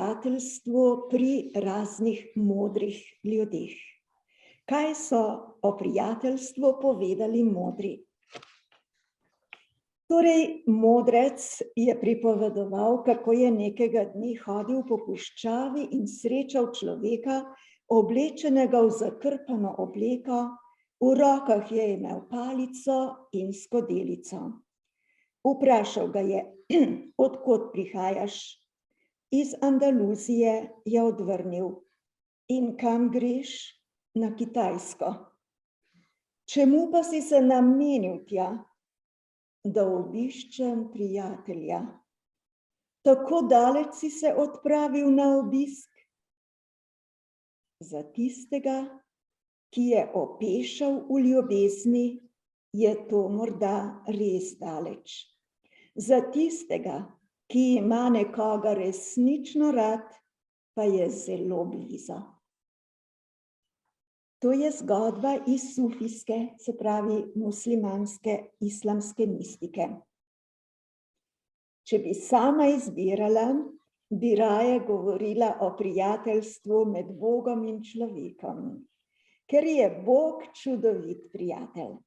prijateljstvu pri raznih modrih ljudeh. Kaj so o prijateljstvu povedali modri? Torej, modrec je pripovedoval, kako je nekega dne hodil po puščavi in srečal človeka, oblečenega v zakrpano obleko, v rokah je imel palico in skodelico. Vprašal ga je, od kod prihajaš? Iz Andaluzije, je odvrnil. In kam greš? Na Kitajsko. Čemu pa si se namenil tja? Da obiščem prijatelja. Tako daleč si se odpravil na obisk? Za tistega, ki je opešal v ljubezni, je to morda res daleč. Za tistega, ki ima nekoga resnično rad, pa je zelo blizu. To je zgodba iz sufijske, se pravi muslimanske, islamske mistike. Če bi sama izbirala, bi raje govorila o prijateljstvu med Bogom in človekom, ker je Bog čudovit prijatelj.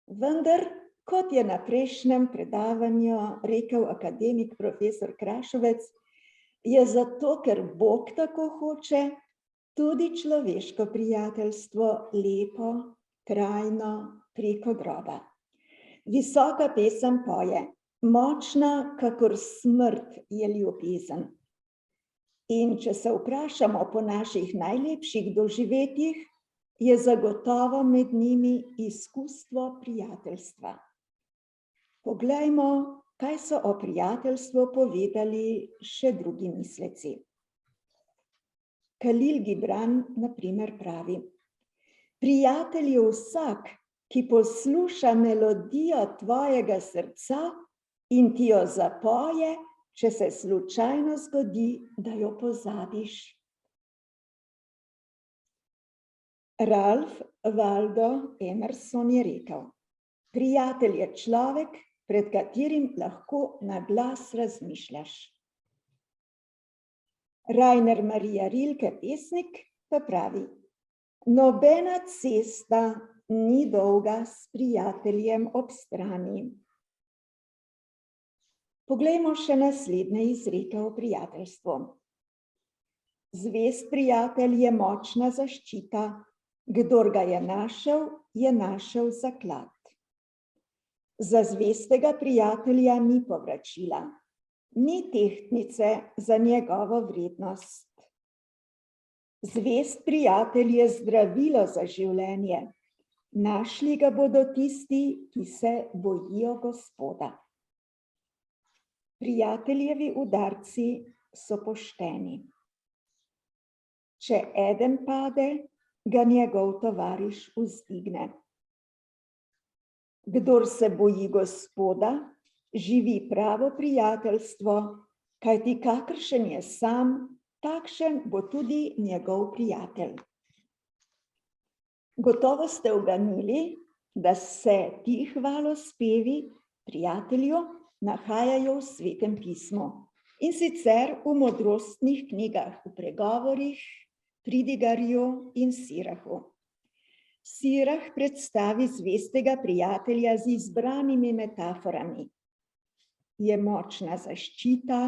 Vendar, kot je na prejšnjem predavanju rekel akademik profesor Krašovec, je zato, ker Bog tako hoče, tudi človeško prijateljstvo lepo, trajno, preko groba. Visoka pesem poje, močna kakor smrt je ljubezen. In če se vprašamo po naših najlepših doživetjih, je zagotovo med njimi izkustvo prijateljstva. Poglejmo, kaj so o prijateljstvu povedali še drugi misleci. Kalil Gibran, na primer, pravi: Prijatelj je vsak, ki posluša melodijo tvojega srca in ti jo zapoje, če se slučajno zgodi, da jo pozabiš. Ralph Waldo Emerson je rekel: Prijatelj je človek, pred katerim lahko na glas razmišljaš. Rainer Maria Rilke, pesnik, pa pravi: Nobena cesta ni dolga s prijateljem ob strani. Poglejmo še naslednje izreke o prijateljstvu. Zvest prijatelj je močna zaščita, kdor ga je našel zaklad. Za zvestega prijatelja ni povračila, ni tehtnice za njegovo vrednost. Zvest prijatelj je zdravilo za življenje, našli ga bodo tisti, ki se bojijo Gospoda. Prijateljevi udarci so pošteni. Če eden pade, ga njegov tovariš vzdigne. Kdor se boji Gospoda, živi pravo prijateljstvo, kajti kakršen je sam, takšen bo tudi njegov prijatelj. Gotovo ste uganili, da se ti hvalospevi prijatelju nahajajo v Svetem pismu, in sicer v modrostnih knjigah, v pregovorih, Pridigarju in Sirahu. Sirah predstavi zvestega prijatelja z izbranimi metaforami. Je močna zaščita,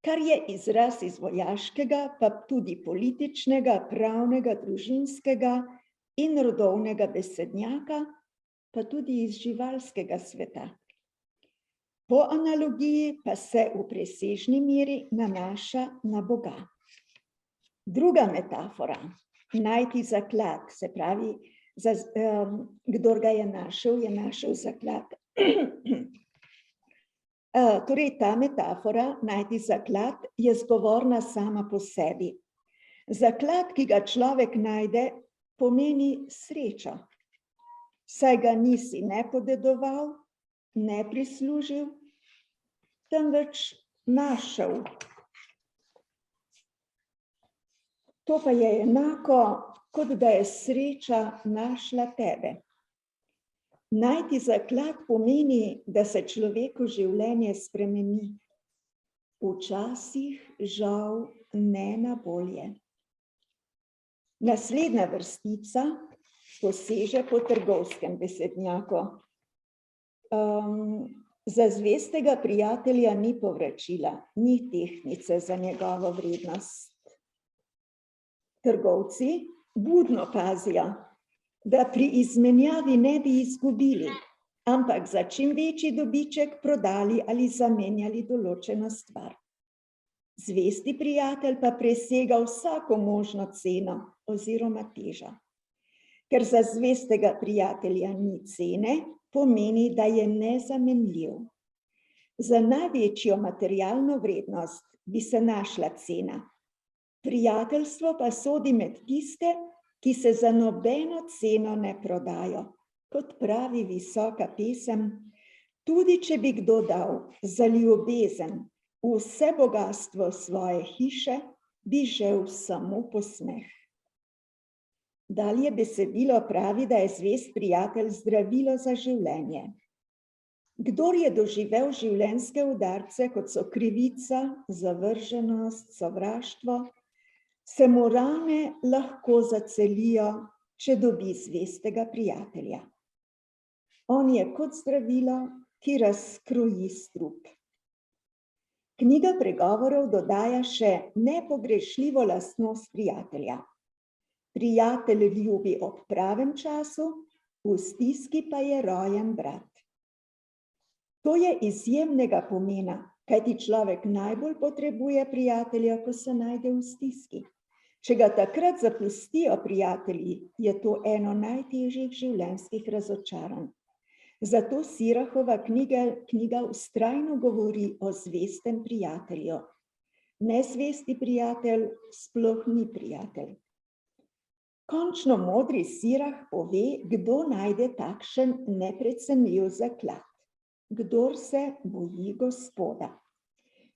kar je izraz iz vojaškega, pa tudi političnega, pravnega, družinskega in rodovnega besednjaka, pa tudi iz živalskega sveta. Po analogiji pa se v presežni meri nanaša na Boga. Druga metafora, najti zaklad, se pravi, kdor ga je našel zaklad. Torej, ta metafora, najti zaklad, je zgovorna sama po sebi. Zaklad, ki ga človek najde, pomeni srečo, saj ga nisi ne podedoval, ne prislužil, temveč našel. To pa je enako, kot da je sreča našla tebe. Najti zaklad pomeni, da se človeku življenje spremeni. Včasih, žal, ne na bolje. Naslednja vrstica poseže po trgovskem besednjaku. Za zvestega prijatelja ni povračila, ni tehtnice za njegovo vrednost. Trgovci budno pazijo, da pri izmenjavi ne bi izgubili, ampak za čim večji dobiček prodali ali zamenjali določeno stvar. Zvesti prijatelj pa presega vsako možno ceno oziroma težo. Ker za zvestega prijatelja ni cene, pomeni, da je nezamenljiv. Za največjo materialno vrednost bi se našla cena. Prijateljstvo pa sodi med tiste, ki se za nobeno ceno ne prodajo. Kot pravi visoka pesem, tudi če bi kdo dal za ljubezen vse bogastvo svoje hiše, bi žel samo posmeh. Dalje besedilo pravi, da je zvest prijatelj zdravilo za življenje. Kdor je doživel življenjske udarce, kot so krivica, zavrženost, sovraštvo, se mu rane lahko zacelijo, če dobi zvestega prijatelja. On je kot zdravilo, ki razkroji strup. Knjiga pregovorov dodaja še nepogrešljivo lastnost prijatelja. Prijatelj ljubi ob pravem času, v stiski pa je rojen brat. To je izjemnega pomena, kajti človek najbolj potrebuje prijatelja, ko se najde v stiski. Če ga takrat zapustijo prijatelji, je to eno najtežjih življenjskih razočaranj. Zato Sirahova knjiga vztrajno govori o zvestem prijatelju. Nezvesti prijatelj sploh ni prijatelj. Končno modri Sirah pove, kdo najde takšen neprecenljiv zaklad. Kdor se boji Gospoda.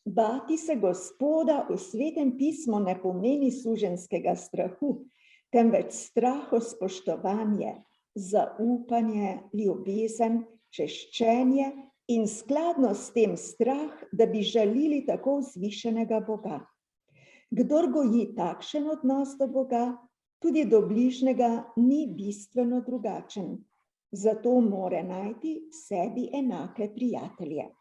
Bati se Gospoda v Svetem pismu ne pomeni suženjskega strahu, temveč strahospoštovanje, zaupanje, ljubezen, češčenje in skladno s tem strah, da bi žalili tako vzvišenega Boga. Kdor goji takšen odnos do Boga, tudi do bližnjega ni bistveno drugačen. Zato mora najti sebi enake prijatelje.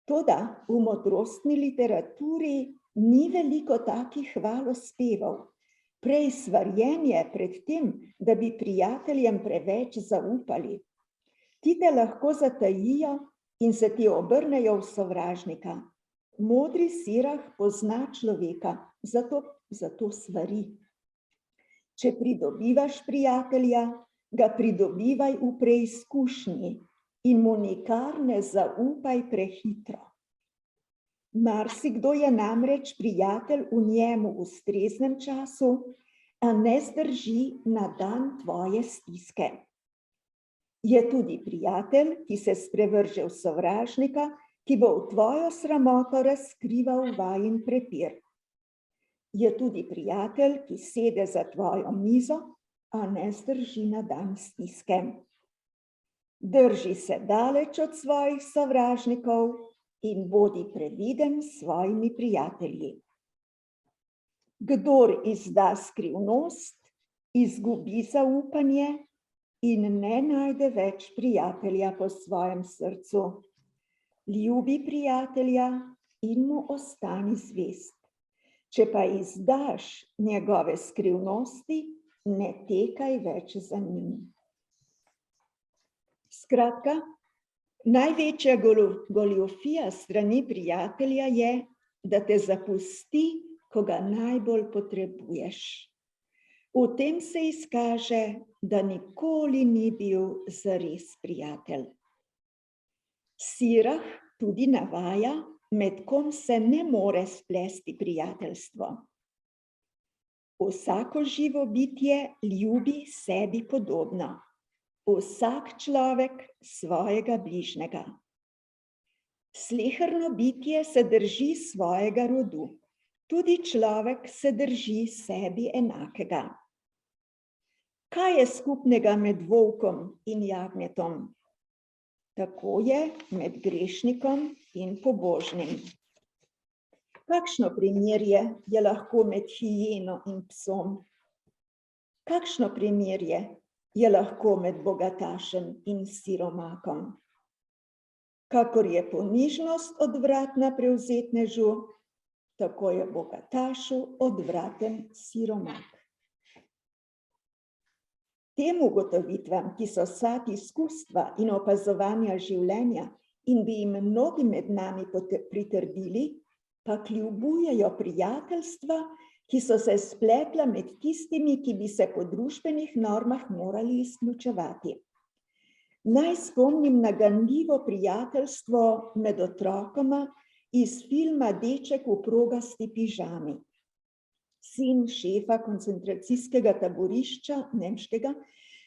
Toda v modrostni literaturi ni veliko takih hvalospevov. Prej svarjenje pred tem, da bi prijateljem preveč zaupali. Ti te lahko zatajijo in se ti obrnejo v sovražnika. Modri Sirah pozna človeka, zato svari. Če pridobivaš prijatelja, ga pridobivaj v preizkušnji in mu nikar ne zaupaj prehitro. Marsikdo je namreč prijatelj v njemu v ustreznem času, a ne zdrži na dan tvoje stiske. Je tudi prijatelj, ki se sprevrže v sovražnika, ki bo v tvojo sramoto razkrival vajin prepir. Je tudi prijatelj, ki sede za tvojo mizo, a ne zdrži na dan stiske. Drži se daleč od svojih sovražnikov in bodi previden s svojimi prijatelji. Kdor izda skrivnost, izgubi zaupanje in ne najde več prijatelja po svojem srcu. Ljubi prijatelja in mu ostani zvest. Če pa izdaš njegove skrivnosti, ne tekaj več za njim. Skratka, največja goljufija strani prijatelja je, da te zapusti, ko ga najbolj potrebuješ. V tem se izkaže, da nikoli ni bil zares prijatelj. Sirah tudi navaja, med kom se ne more splesti prijateljstvo. Vsako živo bitje ljubi sebi podobno. Vsak človek svojega bližnjega. Sleherno bitje se drži svojega rodu. Tudi človek se drži sebi enakega. Kaj je skupnega med volkom in jagnjetom? Tako je med grešnikom in pobožnim. Kakšno primerje je lahko med hijeno in psom? Kakšno primerje je lahko med bogatašem in siromakom? Kakor je ponižnost odvratna prevzetnežu, tako je bogatašu odvraten siromak. Tem ugotovitvam, ki so sad izkustva in opazovanja življenja in bi jim mnogi med nami pritrdili, pa kljubujejo prijateljstva, ki so se spletla med tistimi, ki bi se po družbenih normah morali izključevati. Naj spomnim na ganljivo prijateljstvo med otrokoma iz filma Deček v progasti pižami. Sin šefa koncentracijskega taborišča, nemškega,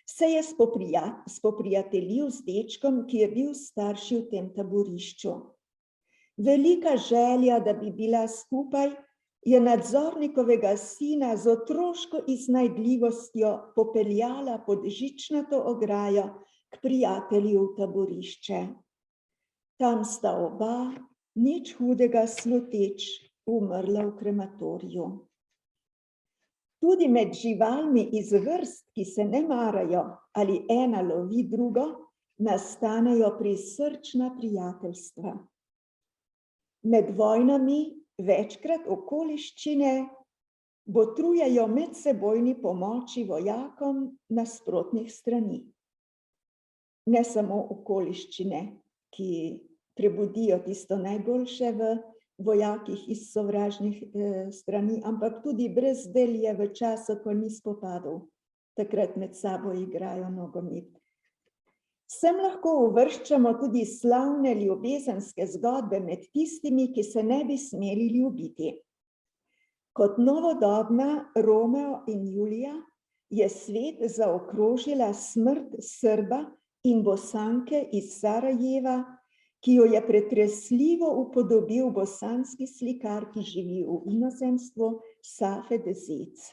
se je spoprijateljil z dečkom, ki je bil starši v tem taborišču. Velika želja, da bi bila skupaj, je nadzornikovega sina z otroško iznajdljivostjo popeljala pod žičnato ograjo k prijatelju v taborišče. Tam sta oba, nič hudega sluteč, umrla v krematoriju. Tudi med živalmi iz vrst, ki se ne marajo ali ena lovi drugo, nastanejo prisrčna prijateljstva. Med vojnami večkrat okoliščine botrujejo medsebojni pomoči vojakom nasprotnih strani. Ne samo okoliščine, ki prebudijo tisto najboljše v vojakih iz sovražnih strani, ampak tudi brezdelje v času, ko ni spopadov. Takrat med sabo igrajo nogomet. Sem lahko uvrščamo tudi slavne ljubezenske zgodbe med tistimi, ki se ne bi smeli ljubiti. Kot novodobna Romeo in Julija je svet zaokrožila smrt Srba in Bosanke iz Sarajeva, ki jo je pretresljivo upodobil bosanski slikar, ki živi v inozemstvu, Safet Zec.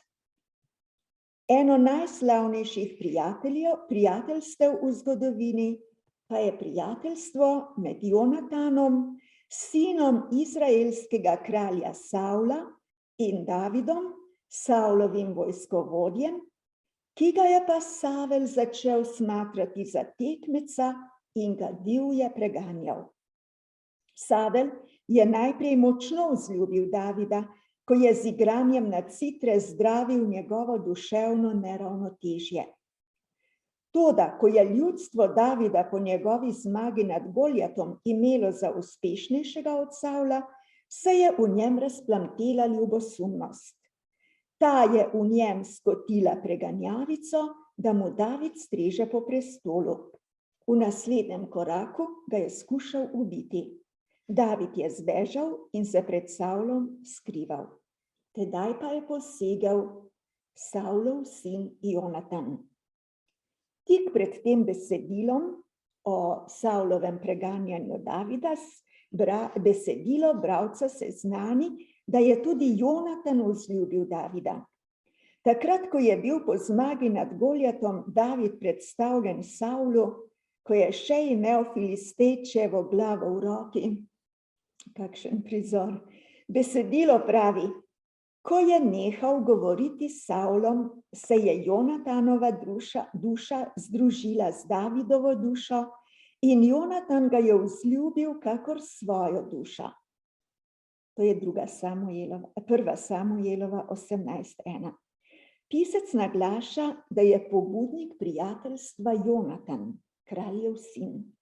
Eno najslavnejših prijateljstev v zgodovini pa je prijateljstvo med Jonatanom, sinom izraelskega kralja Savla, in Davidom, Savlovim vojskovodjem, ki ga je pa Savel začel smatrati za tekmeca in ga divje preganjal. Savel je najprej močno vzljubil Davida, ko je z igranjem na citre zdravil njegovo duševno neravnotežje. Toda, ko je ljudstvo Davida po njegovi zmagi nad Goljatom imelo za uspešnejšega od Savla, se je v njem razplamtela ljubosumnost. Ta je v njem skotila preganjavico, da mu David streže po prestolu. V naslednjem koraku ga je skušal ubiti. David je zbežal in se pred Savlom skrival. Tedaj pa je posegel Savlov sin Jonatan. Tik pred tem besedilom o Savlovem preganjanju Davida besedilo bralca seznani, da je tudi Jonatan vzljubil Davida. Takrat, ko je bil po zmagi nad Goljatom David predstavljen Savlu, ko je še imel Filistejčevo glavo v roki, kakšen prizor, besedilo pravi: ko je nehal govoriti s Savlom, se je Jonatanova duša združila z Davidovo dušo in Jonatan ga je vzljubil kakor svojo dušo. To je 1. Samuelova 18:1. Pisec naglaša, da je pobudnik prijateljstva Jonatan, kraljev sin.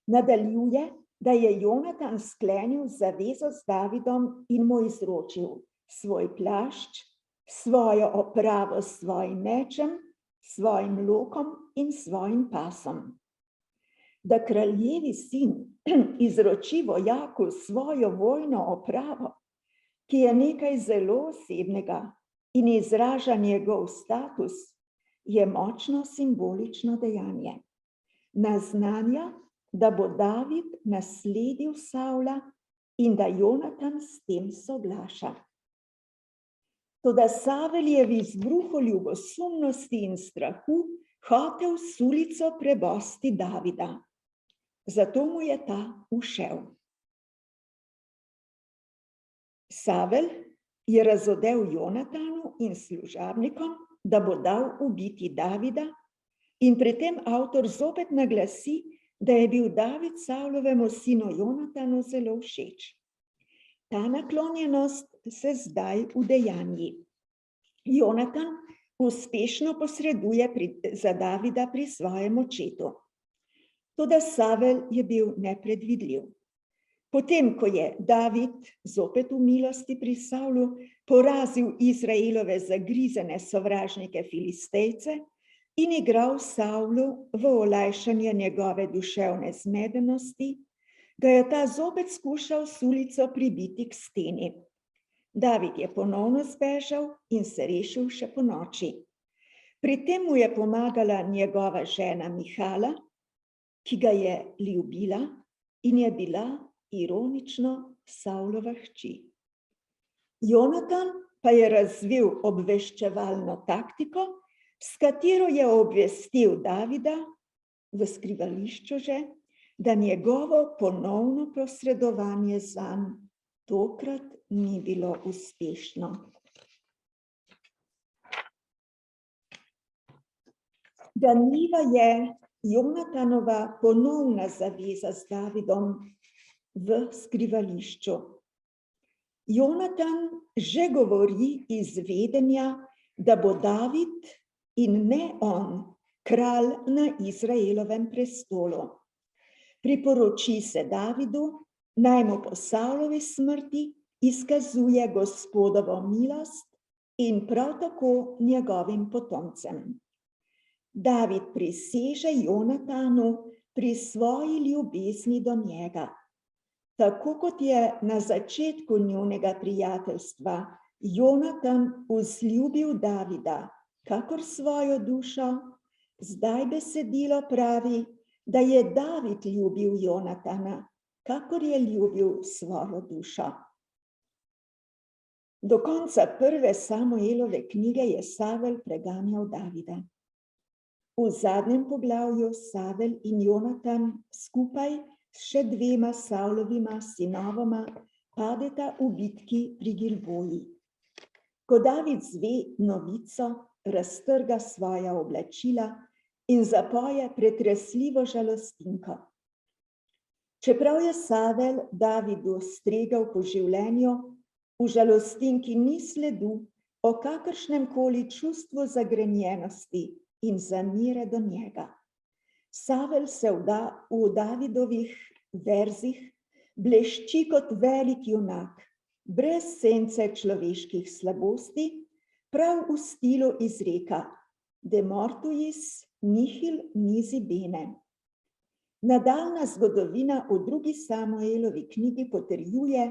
Nadaljuje, da je Jonatan sklenil zavezo z Davidom in mu izročil svoj plašč, svojo opravo s svojim mečem, svojim lokom in svojim pasom. Da kraljevi sin izroči vojaku svojo vojno opravo, ki je nekaj zelo osebnega in izraža njegov status, je močno simbolično dejanje. Naznanja, da bo David nasledil Savla in da Jonatan s tem soglaša. Toda Savel je v izbruhu ljubosumnosti in strahu hotel s sulico prebosti Davida. Zato mu je ta ušel. Savel je razodel Jonatanu in služabnikom, da bo dal ubiti Davida, in pri tem avtor zopet naglasi, da je bil David Savlovemu sinu Jonatanu zelo všeč. Ta naklonjenost se zdaj udejanji. Jonatan uspešno posreduje za Davida pri svojem očetu. Toda Savel je bil nepredvidljiv. Potem, ko je David, zopet v milosti pri Savlu, porazil Izraelove zagrizene sovražnike Filistejce in igral Savlu v olajšanje njegove duševne zmedenosti, ga je ta zopet skušal s ulico pribiti k steni. David je ponovno zbežal in se rešil še ponoči. Pri tem mu je pomagala njegova žena Mihala, ki ga je ljubila in je bila ironično Savlova hči. Jonatan pa je razvil obveščevalno taktiko, s katero je obvestil Davida, v skrivališču že, da njegovo ponovno posredovanje zanj tokrat ni bilo uspešno. Ganljiva je Jonatanova ponovna zaveza z Davidom v skrivališču. Jonatan že govori iz vedenja, da bo David in ne on kralj na Izraelovem prestolu. Priporoči se Davidu, naj mu po Savlovi smrti izkazuje Gospodovo milost in prav tako njegovim potomcem. David priseže Jonatanu pri svoji ljubezni do njega. Tako kot je na začetku njunega prijateljstva Jonatan vzljubil Davida, kakor svojo dušo, zdaj besedilo pravi, da je David ljubil Jonatana, kakor je ljubil svojo dušo. Do konca prve Samuelove knjige je Savel preganjal Davida. V zadnjem poglavju Savel in Jonatan skupaj s še dvema Savlovima sinovoma padeta v bitki pri Gilboji. Ko David zve novico, raztrga svoja oblačila in zapoje pretresljivo žalostinko. Čeprav je Savel Davidu stregel po življenju, v žalostinki ni sledu o kakršnemkoli čustvu zagrenjenosti in zamire do njega. Savel se v Davidovih verzih blešči kot velik junak, brez sence človeških slabosti, prav v stilu izreka De mortuis nihil nisi bene. Nadaljnja zgodovina v drugi Samuelovi knjigi potrjuje,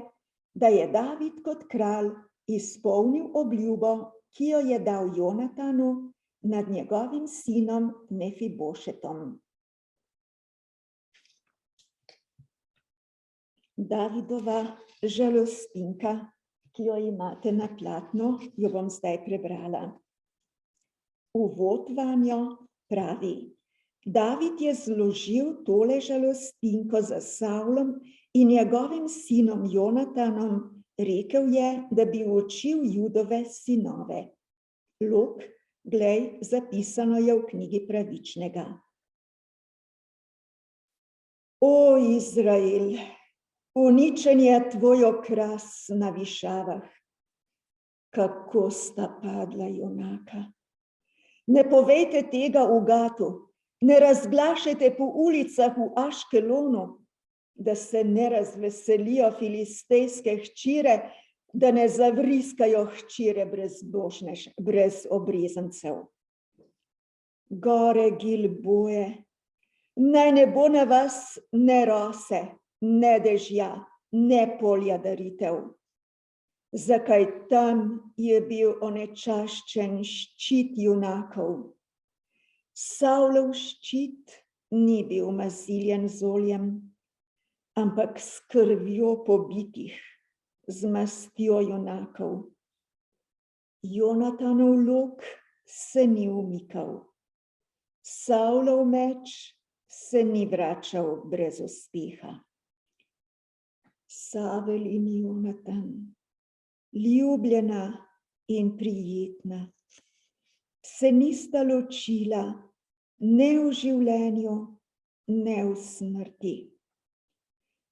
da je David kot kralj izpolnil obljubo, ki jo je dal Jonatanu nad njegovim sinom Mefibošetom. Davidova žalostinka, ki jo imate na platnu, jo bom zdaj prebrala. Uvod vanjo pravi: David je zložil tole žalostinko za Savlom in njegovim sinom Jonatanom, rekel je, da bi učil Judove sinove. Luk, glej, zapisano je v knjigi Pravičnega. O Izrael, uničen je tvoj okras na višavah, kako sta padla junaka. Ne povejte tega v Gatu, ne razglašajte po ulicah v Aškelonu, da se ne razveselijo filistejske hčire, da ne zavriskajo hčire brez obrezancev. Gore Gilboje, naj ne bo na vas ne rose, ne dežja, ne polja daritev. Zakaj tam je bil onečaščen ščit junakov? Savlov ščit ni bil maziljen z oljem, ampak s krvjo pobitih, z mastjo junakov. Jonatanov luk se ni umikal, Savlov meč se ni vračal brez uspeha. Savel in Jonatan, ljubljena in prijetna, se nista ločila ne v življenju, ne v smrti.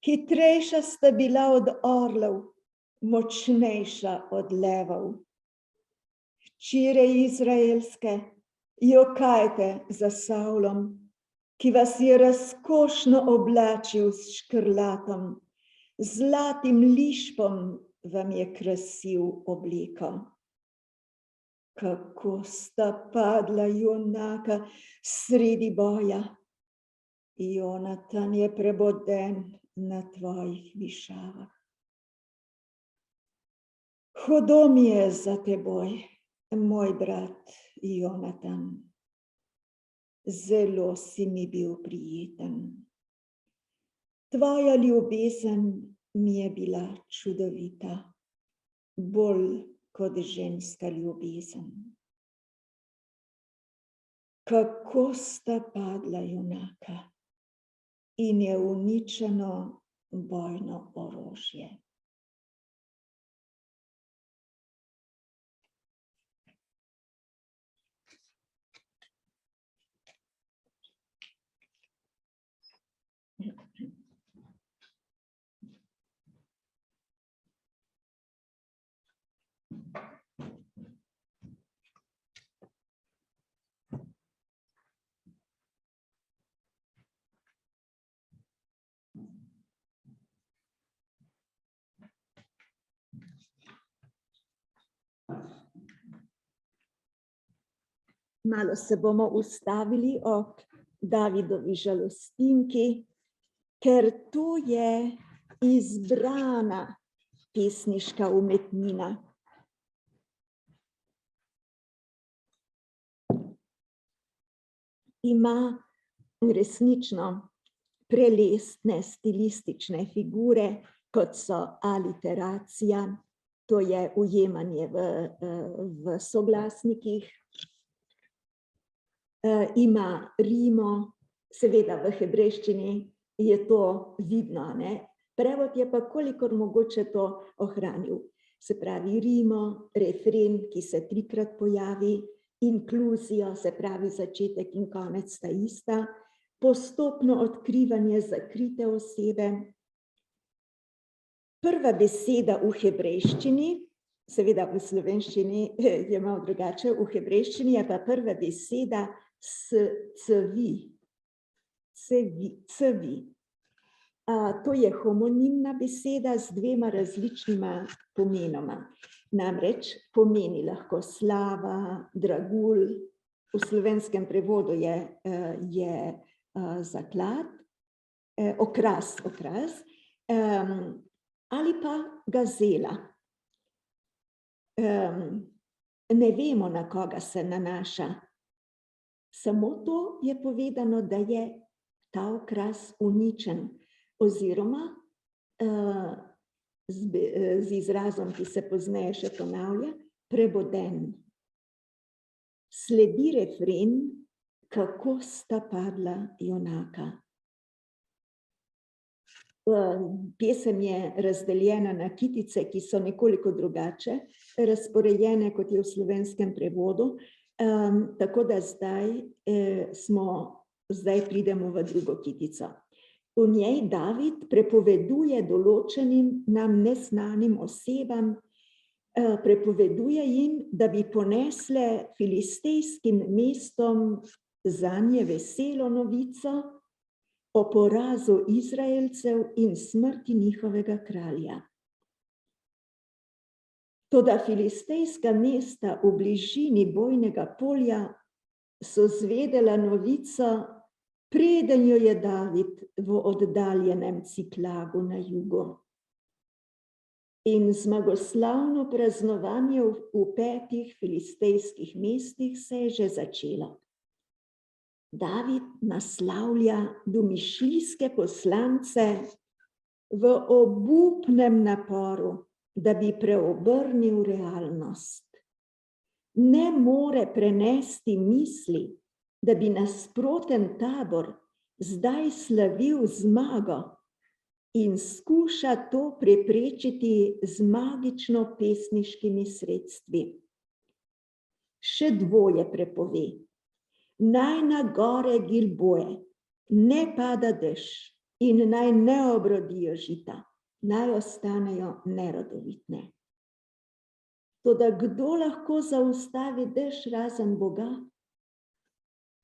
Hitrejša sta bila od orlov, močnejša od levov. Hčere izraelske, jokajte za Savlom, ki vas je razkošno oblačil s škrlatom, zlatim lišpom vam je krasil obleko. Kako sta padla junaka sredi boja, Jonatan je preboden na tvojih višavah. Hudo mi je za teboj, moj brat Jonatan, zelo si mi bil prijeten. Tvoja ljubezen mi je bila čudovita, bolj kot ženska ljubezen. Kako sta padla junaka in je uničeno bojno orožje. Malo se bomo ustavili ob Davidovi žalostinki, ker tu je izbrana pesniška umetnina. Ima resnično prelestne stilistične figure, kot so aliteracija, to je ujemanje v soglasnikih, ima rimo, seveda v hebrejščini je to vidno, ne? Prevod je pa kolikor mogoče to ohranil. Se pravi rimo, refren, ki se 3-krat pojavi, inkluzijo, se pravi začetek in konec sta ista, postopno odkrivanje zakrite osebe. Prva beseda v hebrejščini, seveda v slovenščini je malo drugače, v hebrejščini je pa prva beseda cvi. To je homonimna beseda z 2 različnima pomenoma. Namreč pomeni lahko slava, dragulj, v slovenskem prevodu je zaklad, okras, ali pa gazela. Ne vemo, na koga se nanaša. Samo to je povedano, da je ta okras uničen, oziroma z izrazom, ki se pozneje še ponavlja, preboden. Sledi refren, kako sta padla junaka. Pesem je razdeljena na kitice, ki so nekoliko drugače razporejene, kot je v slovenskem prevodu, tako da zdaj pridemo v drugo kitico. V njej David prepoveduje določenim nam neznanim osebam, prepoveduje jim, da bi ponesle filistejskim mestom zanje veselo novico o porazu Izraelcev in smrti njihovega kralja. Toda filistejska mesta v bližini bojnega polja so zvedela novico, preden jo je David v oddaljenem Ciklagu na jugu. In zmagoslavno praznovanje v 5 filistejskih mestih se je že začelo. David naslavlja domišljijske poslance v obupnem naporu, da bi preobrnil realnost. Ne more prenesti misli, da bi nasproten tabor zdaj slavil zmago in skuša to preprečiti z magično pesniškimi sredstvi. Še dvoje prepove. Naj na gore Gilboje ne pada dež in naj ne obrodijo žita, naj ostanejo nerodovitne. Toda kdo lahko zaustavi dež razen Boga?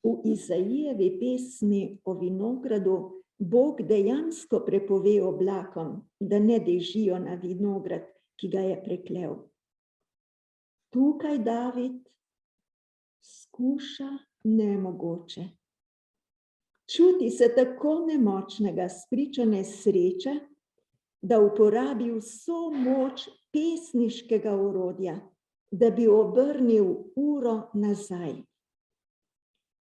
V Izaijevi pesmi o vinogradu Bog dejansko prepove oblakom, da ne dežijo na vinograd, ki ga je preklel. Tukaj David skuša nemogoče. Čuti se tako nemočnega spričo nesreče, da uporabi vso moč pesniškega orodja, da bi obrnil uro nazaj.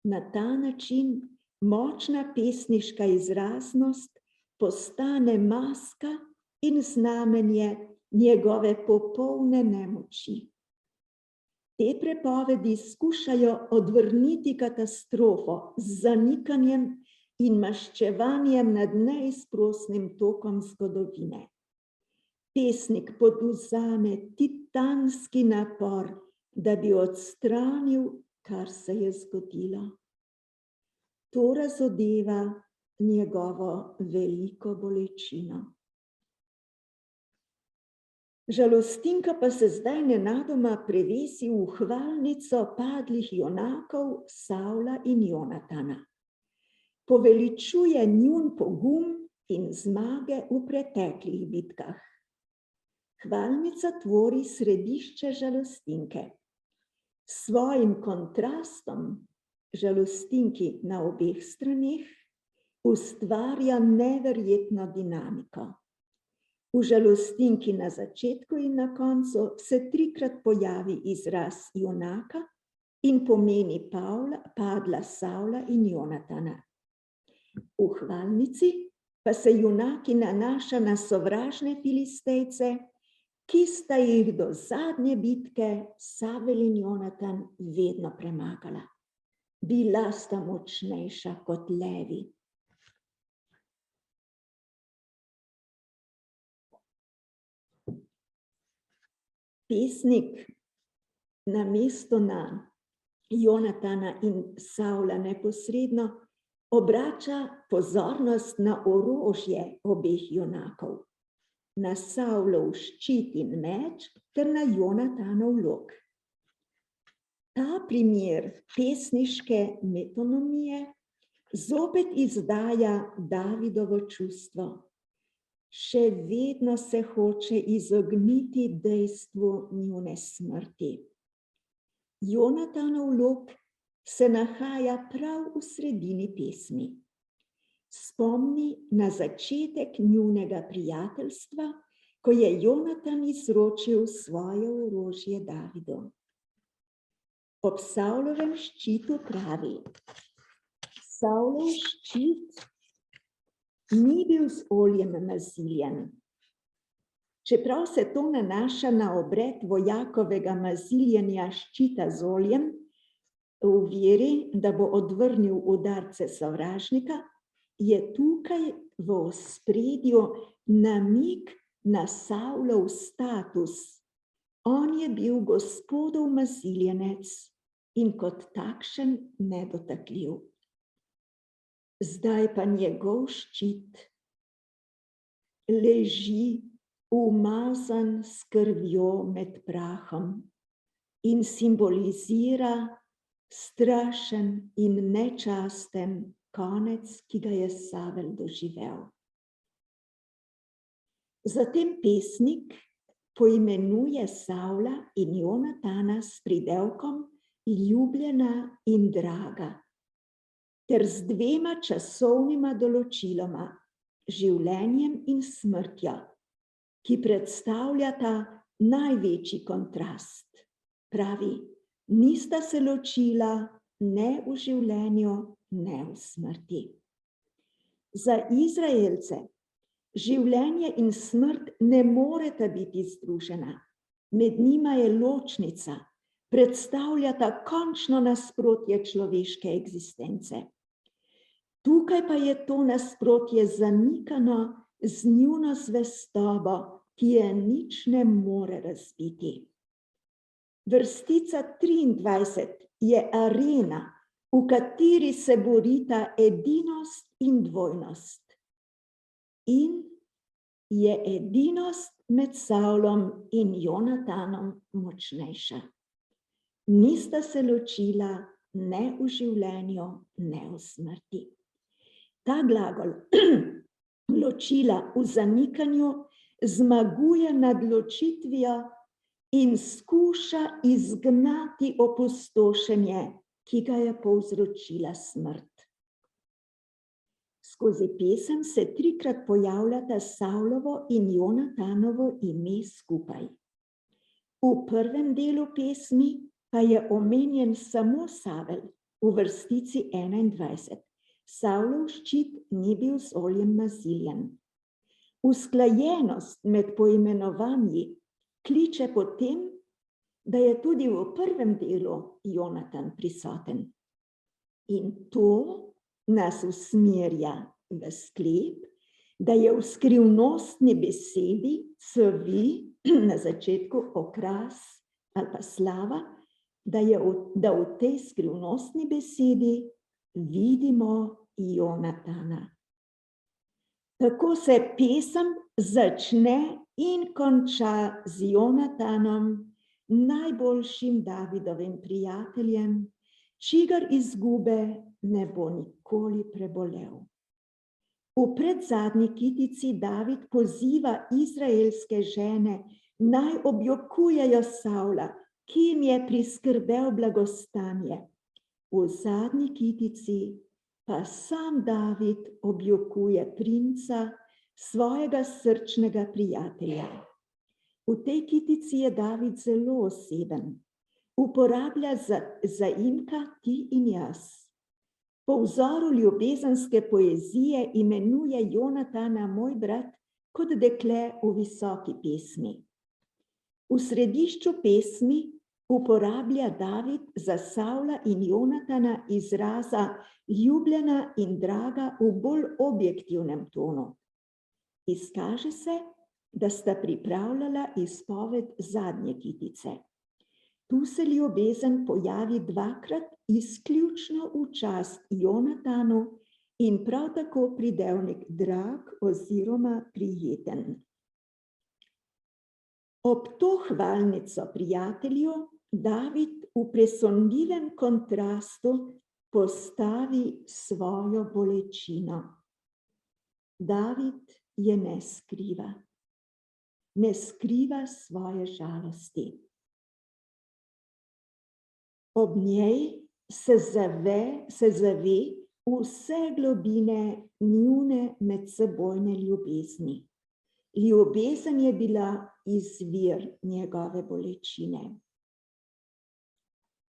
Na ta način močna pesniška izraznost postane maska in znamenje njegove popolne nemoči. Te prepovedi skušajo odvrniti katastrofo z zanikanjem in maščevanjem nad neizprosnim tokom zgodovine. Pesnik podvzame titanski napor, da bi odstranil, kar se je zgodilo. To razodeva njegovo veliko bolečino. Žalostinka pa se zdaj nenadoma prevesi v hvalnico padlih junakov Savla in Jonatana. Poveličuje njun pogum in zmage v preteklih bitkah. Hvalnica tvori središče žalostinke. S svojim kontrastom žalostinki na obeh straneh ustvarja neverjetno dinamiko. V žalostinki na začetku in na koncu se trikrat pojavi izraz junaka in pomeni padla Savla in Jonatana. V hvalnici pa se junaki nanaša na sovražne Filistejce, ki sta jih do zadnje bitke Savel in Jonatan vedno premagala. Bila sta močnejša kot levi. Pesnik namesto na Jonatana in Savla neposredno obrača pozornost na orožje obeh junakov, na Savlov ščit in meč ter na Jonatanov lok. Ta primer pesniške metonomije zopet izdaja Davidovo čustvo. Še vedno se hoče izogniti dejstvu njune smrti. Jonatanov lok se nahaja prav v sredini pesmi. Spomni na začetek njunega prijateljstva, ko je Jonatan izročil svoje orožje Davidu. Ob Savlovem ščitu pravi: Savlov ščit ni bil z oljem maziljen. Čeprav se to nanaša na obred vojakovega maziljenja ščita z oljem, v veri, da bo odvrnil udarce sovražnika, je tukaj v ospredju namig na Savlov status. On je bil Gospodov maziljenec in kot takšen nedotakljiv. Zdaj pa njegov ščit leži umazan s krvjo med prahom in simbolizira strašen in nečasten konec, ki ga je Savel doživel. Zatem pesnik poimenuje Savla in Jonatana s pridevkom ljubljena in draga, ter z dvema časovnima določiloma, življenjem in smrtjo, ki predstavljata največji kontrast. Pravi, nista se ločila ne v življenju, ne v smrti. Za Izraelce življenje in smrt ne moreta biti združena. Med njima je ločnica, predstavljata končno nasprotje človeške eksistence. Tukaj pa je to nasprotje zanikano z njuno zvestobo, ki je nič ne more razbiti. Vrstica 23 je arena, v kateri se borita edinost in dvojnost. In je edinost med Savlom in Jonatanom močnejša. Nista se ločila ne v življenju, ne v smrti. Ta glagol ločila v zanikanju zmaguje nad ločitvijo in skuša izgnati opustošenje, ki ga je povzročila smrt. Skozi pesem se 3-krat pojavljata Savlovo in Jonatanovo ime skupaj. V prvem delu pesmi pa je omenjen samo Savel v vrstici 21. Savlov ščit ni bil z oljem maziljen. Usklajenost med poimenovanji kliče po tem, da je tudi v prvem delu Jonatan prisoten. In to nas usmerja v sklep, da je v skrivnostni besedi Cvi na začetku okras ali pa slava, da v tej skrivnostni besedi vidimo Jonatana. Tako se pesem začne in konča z Jonatanom, najboljšim Davidovim prijateljem, čigar izgube ne bo nikoli prebolel. V predzadnji kitici David poziva izraelske žene, naj objokujejo Savla, ki jim je priskrbel blagostanje. V zadnji kitici pa sam David objokuje princa, svojega srčnega prijatelja. V tej kitici je David zelo oseben. Uporablja zaimka ti in jaz. Po vzoru ljubezenske poezije imenuje Jonatana moj brat kot dekle v visoki pesmi. V središču pesmi uporablja David za Savla in Jonatana izraza ljubljena in draga v bolj objektivnem tonu. Izkaže se, da sta pripravljala izpoved zadnje kitice. Tu se ljubezen pojavi 2-krat izključno v čast Jonatanu in prav tako pridevnik drag oziroma prijeten. Ob to hvalnico prijatelju David v presonljivem kontrastu postavi svojo bolečino. David je ne skriva. Ne skriva svoje žalosti. Ob njej se zave vse globine njune medsebojne ljubezni. Ljubezen je bila izvir njegove bolečine.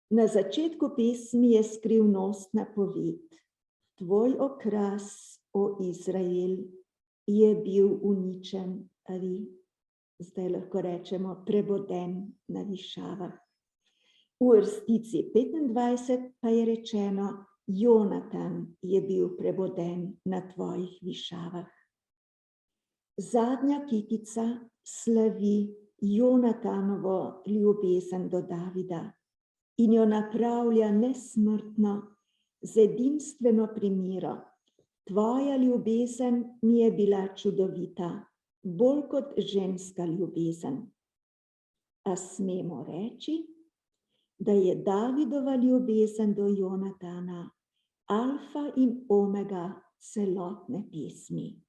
Na začetku pesmi je skrivnostna poved. Tvoj okras, o Izrael, je bil uničen ali, zdaj lahko rečemo, preboden na višavah. V vrstici 25 pa je rečeno, Jonatan je bil preboden na tvojih višavah. Zadnja kitica slavi Jonatanovo ljubezen do Davida in jo napravlja nesmrtno z edinstveno primero. Tvoja ljubezen mi je bila čudovita, bolj kot ženska ljubezen. A smemo reči, da je Davidova ljubezen do Jonatana alfa in omega celotne pesmi.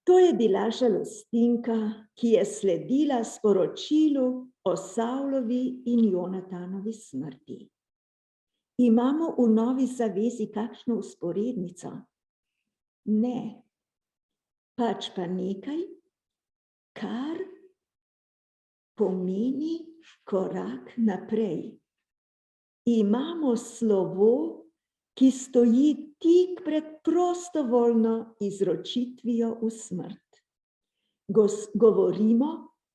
To je bila žalostinka, ki je sledila sporočilu o Savlovi in Jonatanovi smrti. Imamo v Novi zavezi kakšno vzporednico? Ne, pač pa nekaj, kar pomeni korak naprej. Imamo slovo, ki stoji tik pred prostovoljno izročitvijo v smrt. Govorimo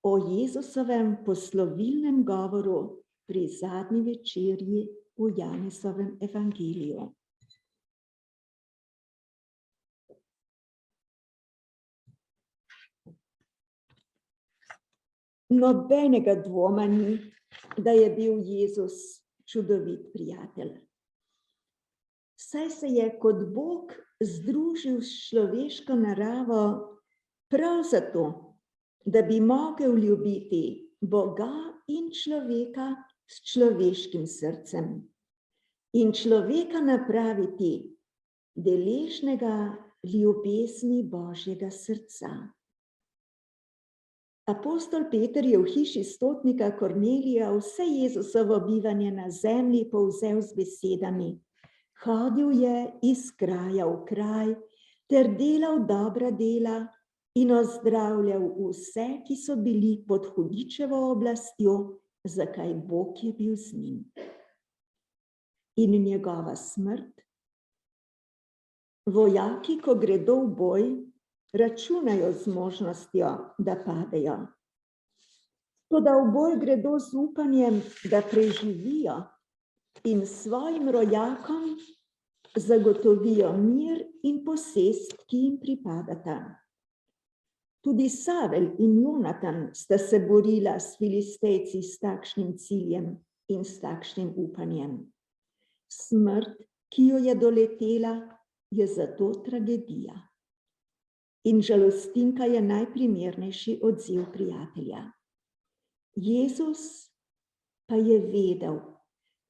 o Jezusovem poslovilnem govoru pri zadnji večerji v Janezovem evangeliju. Nobenega dvoma ni, da je bil Jezus čudovit prijatelj. Saj se je kot Bog združil s človeško naravo prav zato, da bi mogel ljubiti Boga in človeka s človeškim srcem in človeka napraviti deležnega ljubezni Božjega srca. Apostol Peter je v hiši stotnika Kornelija vse Jezusovo bivanje na zemlji povzel z besedami: hodil je iz kraja v kraj ter delal dobra dela in ozdravljal vse, ki so bili pod hudičevo oblastjo, zakaj Bog je bil z njim. In njegova smrt? Vojaki, ko gredo v boj, računajo z možnostjo, da padejo. Toda v boj gredo z upanjem, da preživijo in svojim rojakom zagotovijo mir in posest, ki jim pripadata. Tudi Savel in Jonatan sta se borila s Filistejci s takšnim ciljem in s takšnim upanjem. Smrt, ki jo je doletela, je zato tragedija. In žalostinka je najprimernejši odziv prijatelja. Jezus pa je vedel,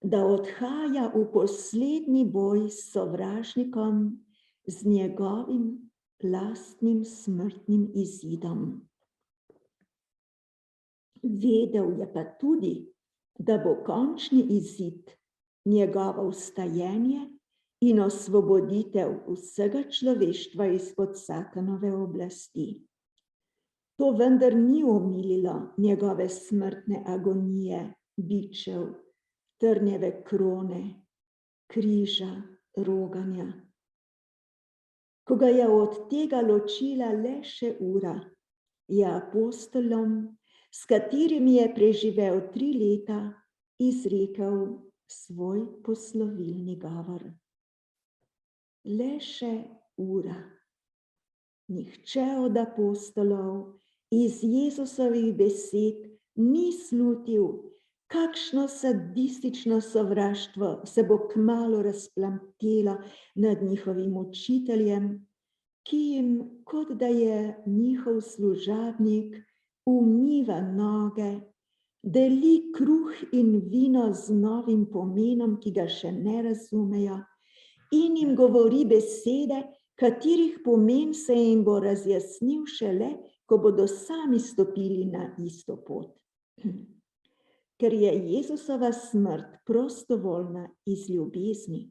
da odhaja v poslednji boj s sovražnikom, z njegovim lastnim smrtnim izidom. Vedel je pa tudi, da bo končni izid njegovo vstajenje in osvoboditev vsega človeštva izpod Satanove oblasti. To vendar ni omililo njegove smrtne agonije, bičev, trnjeve krone, križa, roganja. Ko ga je od tega ločila le še ura, je apostolom, s katerimi je preživel 3 leta, izrekel svoj poslovilni govor. Le še ura. Nihče od apostolov iz Jezusovih besed ni slutil, kakšno sadistično sovraštvo se bo kmalu razplamtelo nad njihovim učiteljem, ki jim, kot da je njihov služabnik, umiva noge, deli kruh in vino z novim pomenom, ki ga še ne razumejo, in jim govori besede, katerih pomen se jim bo razjasnil šele, ko bodo sami stopili na isto pot. Ker je Jezusova smrt prostovoljna iz ljubezni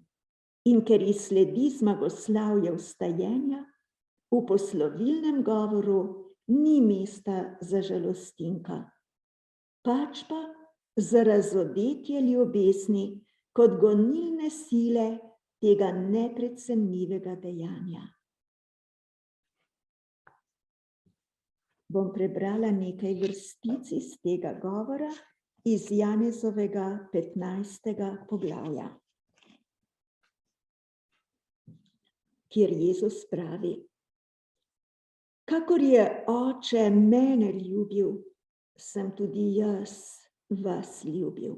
in ker ji sledi zmagoslavje vstajenja, v poslovilnem govoru ni mesta za žalostinka, pač pa za razodetje ljubezni kot gonilne sile tega neprecenljivega dejanja. Bom prebrala nekaj vrstic iz tega govora iz Janezovega 15. poglavja, kjer Jezus pravi: kakor je Oče mene ljubil, sem tudi jaz vas ljubil.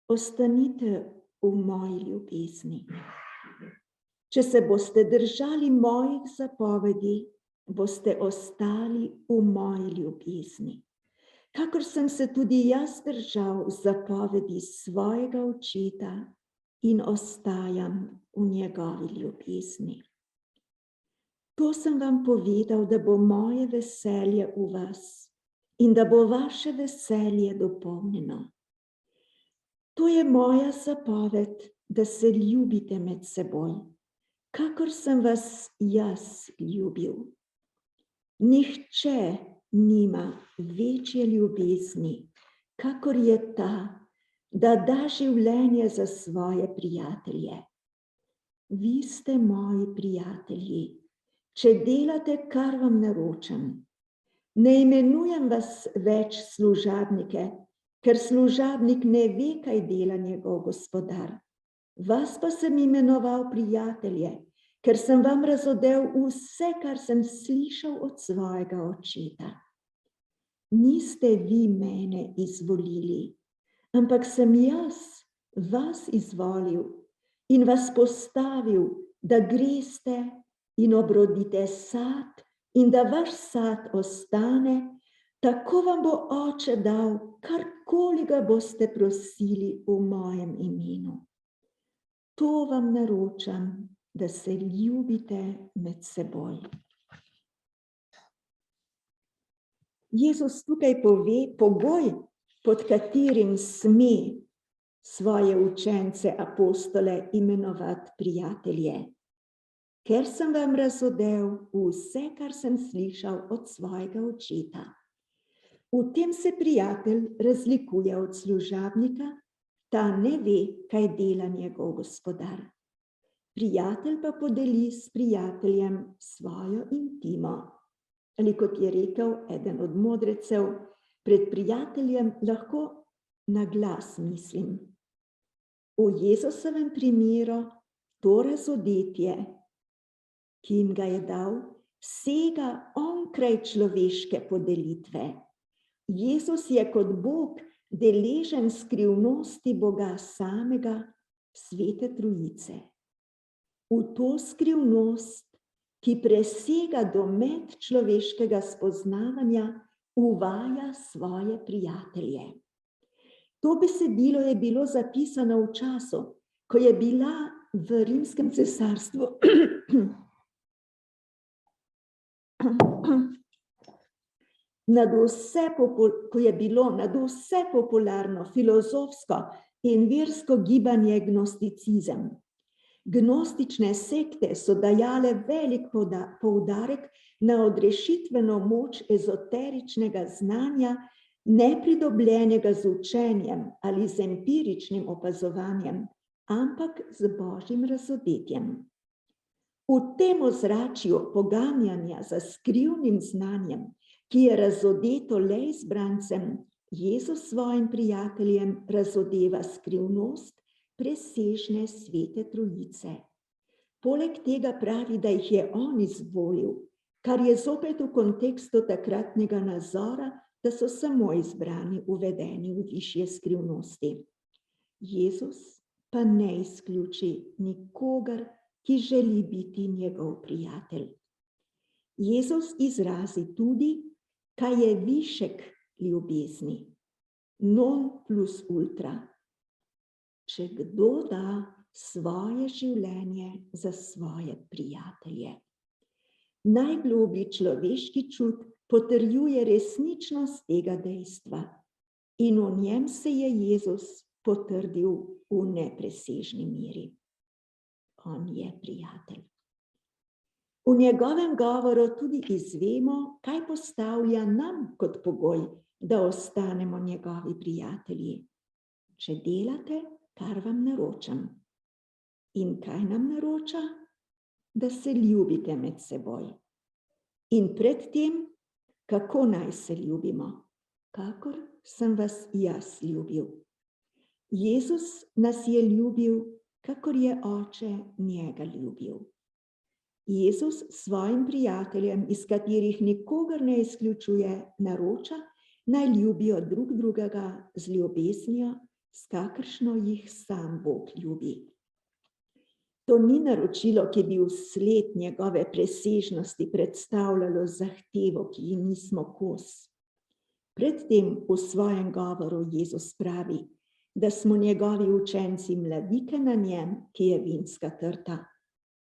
Ostanite v moji ljubezni. Če se boste držali mojih zapovedi, boste ostali v moji ljubezni. Kakor sem se tudi jaz držal zapovedi svojega očeta in ostajam v njegovi ljubezni. To sem vam povedal, da bo moje veselje v vas in da bo vaše veselje dopolnjeno. To je moja zapoved, da se ljubite med seboj, kakor sem vas jaz ljubil. Nihče nima večje ljubezni, kakor je ta, da da življenje za svoje prijatelje. Vi ste moji prijatelji, če delate, kar vam naročam. Ne imenujem vas več služabnike, ker služabnik ne ve, kaj dela njegov gospodar. Vas pa sem imenoval prijatelje, ker sem vam razodel vse, kar sem slišal od svojega očeta. niste vi mene izvolili, ampak sem jaz vas izvolil in vas postavil, da greste in obrodite sad in da vaš sad ostane, tako vam bo Oče dal, karkoli ga boste prosili v mojem imenu. To vam naročam, da se ljubite med seboj. Jezus tukaj pove pogoj, pod katerim sme svoje učence, apostole imenovati prijatelje. Ker sem vam razodel vse, kar sem slišal od svojega očeta. V tem se prijatelj razlikuje od služabnika, ta ne ve, kaj dela njegov gospodar. Prijatelj pa podeli s prijateljem svojo intimo. Ali kot je rekel eden od modrecev, pred prijateljem lahko na glas mislim. V Jezusovem primeru to razodetje, ki jim ga je dal, sega onkraj človeške podelitve. Jezus je kot Bog deležen skrivnosti Boga samega, Svete Trojice. V to skrivnost, ki presega domet človeškega spoznavanja, uvaja svoje prijatelje. To besedilo je bilo zapisano v času, ko je bila v Rimskem cesarstvu ko je bilo nadvse popularno filozofsko in versko gibanje gnosticizem. Gnostične sekte so dajale velik poudarek na odrešitveno moč ezoteričnega znanja, nepridobljenega z učenjem ali z empiričnim opazovanjem, ampak z Božjim razodetjem. V tem ozračju poganjanja za skrivnim znanjem, ki je razodeto le izbrancem, Jezus svojim prijateljem razodeva skrivnost presežne Svete Trojice. Poleg tega pravi, da jih je on izvolil, kar je zopet v kontekstu takratnega nazora, da so samo izbrani uvedeni v višje skrivnosti. Jezus pa ne izključi nikogar, ki želi biti njegov prijatelj. Jezus izrazi tudi, kaj je višek ljubezni, non plus ultra. Če kdo da svoje življenje za svoje prijatelje. Najgloblji človeški čut potrjuje resničnost tega dejstva in v njem se je Jezus potrdil v nepresežni meri. On je prijatelj. V njegovem govoru tudi izvemo, kaj postavlja nam kot pogoj, da ostanemo njegovi prijatelji. Če delate, kar vam naročam. In kaj nam naroča? Da se ljubite med seboj. In predtem, kako naj se ljubimo? Kakor sem vas jaz ljubil. Jezus nas je ljubil, kakor je Oče njega ljubil. Jezus svojim prijateljem, iz katerih nikogar ne izključuje, naroča, naj ljubijo drug drugega z ljubeznijo, s kakršno jih sam Bog ljubi. To ni naročilo, ki bi vsled njegove presežnosti predstavljalo zahtevo, ki ji nismo kos. Predtem v svojem govoru Jezus pravi, da smo njegovi učenci mladike na njem, ki je vinska trta.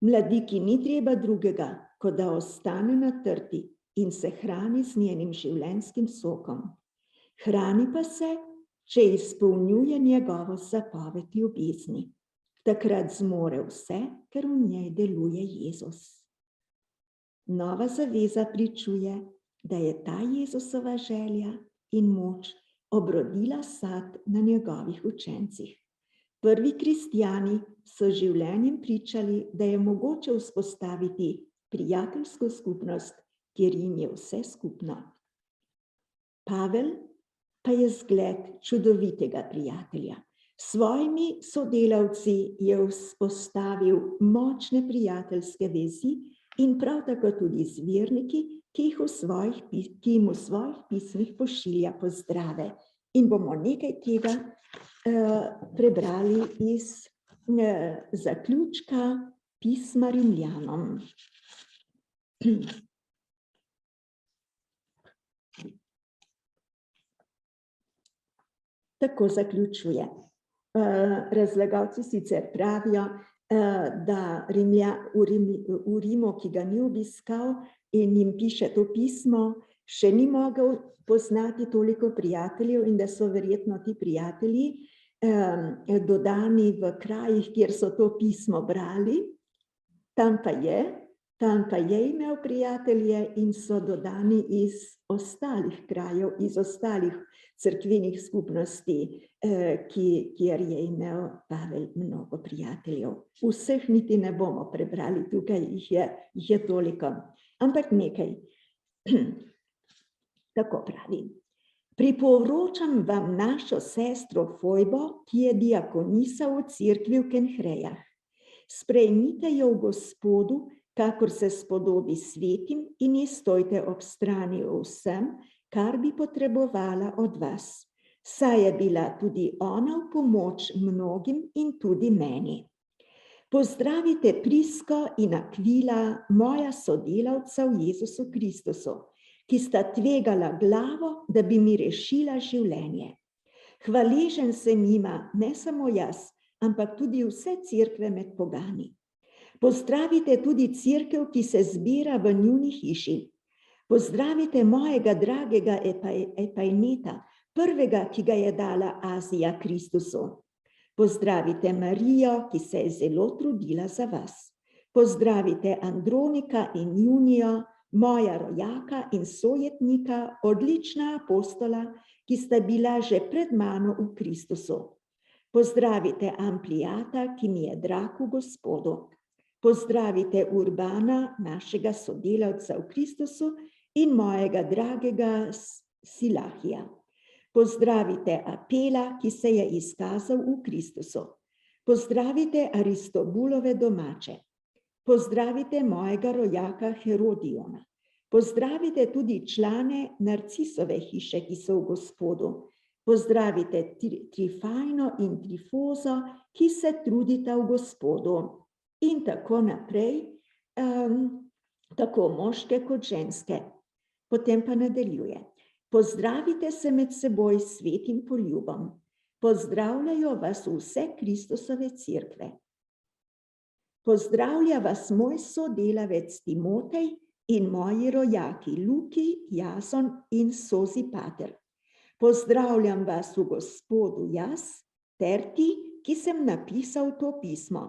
Mladiki ni treba drugega, kot da ostane na trti in se hrani z njenim življenjskim sokom. Hrani pa se, če izpolnjuje njegovo zapoved ljubezni. Takrat zmore vse, ker v njej deluje Jezus. Nova zaveza pričuje, da je ta Jezusova želja in moč obrodila sad na njegovih učencih. Prvi kristjani so življenjem pričali, da je mogoče vzpostaviti prijateljsko skupnost, kjer jim je vse skupno. Pavel pa je zgled čudovitega prijatelja. S svojimi sodelavci je vzpostavil močne prijateljske vezi in prav tako tudi z verniki, ki jim v svojih pismih pošilja pozdrave. In bomo nekaj tega prebrali iz zaključka pisma Rimljanom. Tako zaključuje. Razlagalci sicer pravijo, da v Rimu, ki ga ni obiskal in jim piše to pismo, še ni mogel poznati toliko prijateljev in da so verjetno ti prijatelji dodani v krajih, kjer so to pismo brali. Tam pa je imel prijatelje in so dodani iz ostalih krajev, iz ostalih cerkvenih skupnosti, kjer je imel Pavel mnogo prijateljev. Vseh niti ne bomo prebrali, tukaj jih je toliko, ampak nekaj. Tako pravi. Priporočam vam našo sestro Fojbo, ki je diakonisa v cerkvi v Kenhrejah. Sprejmite jo v Gospodu, kakor se spodobi svetim, in ji stojte ob strani vsem, kar bi potrebovala od vas. Saj je bila tudi ona v pomoč mnogim in tudi meni. Pozdravite Prisko in Akvila, moja sodelavca v Jezusu Kristusu, ki sta tvegala glavo, da bi mi rešila življenje. Hvaležen sem jima, ne samo jaz, ampak tudi vse cerkve med pogani. Pozdravite tudi cerkev, ki se zbira v njuni hiši. Pozdravite mojega dragega Epajneta, prvega, ki ga je dala Azija Kristusu. Pozdravite Marijo, ki se je zelo trudila za vas. Pozdravite Andronika in Junijo, moja rojaka in sojetnika, odlična apostola, ki sta bila že pred mano v Kristusu. Pozdravite Amplijata, ki mi je drag v Gospodu. Pozdravite Urbana, našega sodelavca v Kristusu, in mojega dragega Silahija. Pozdravite Apela, ki se je izkazal v Kristusu. Pozdravite Aristobulove domače. Pozdravite mojega rojaka Herodiona. Pozdravite tudi člane Narcisove hiše, ki so v Gospodu. Pozdravite Trifajno in Trifozo, ki se trudita v Gospodu. In tako naprej, tako moške kot ženske. Potem pa nadaljuje. Pozdravite se med seboj s svetim poljubom. Pozdravljajo vas vse Kristusove cerkve. Pozdravlja vas moj sodelavec Timotej in moji rojaki Luki, Jason in Sozipater. Pozdravljam vas v Gospodu jaz, ter ti, ki sem napisal to pismo.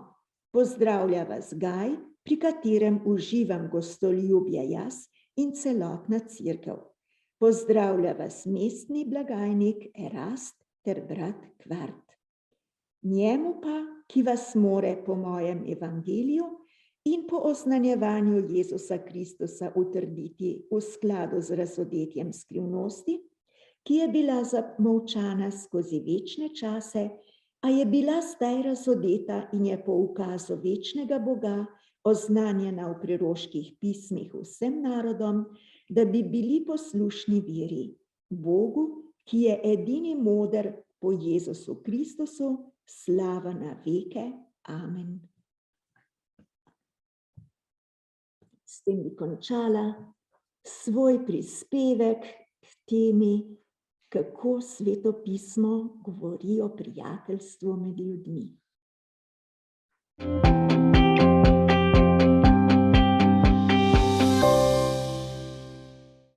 Pozdravlja vas Gaj, pri katerem uživam gostoljubje jaz in celotna cerkev. Pozdravlja vas mestni blagajnik Erast ter brat Kvart. Njemu pa, ki vas more po mojem evangeliju in po oznanjevanju Jezusa Kristusa utrditi v skladu z razodetjem skrivnosti, ki je bila zamolčana skozi večne čase, a je bila zdaj razodeta in je po ukazu večnega Boga oznanjena v preroških pismih vsem narodom, da bi bili poslušni veri, Bogu, ki je edini moder po Jezusu Kristusu, slava na veke. Amen. S tem bi končala svoj prispevek k temi, kako Sveto pismo govori o prijateljstvu med ljudmi.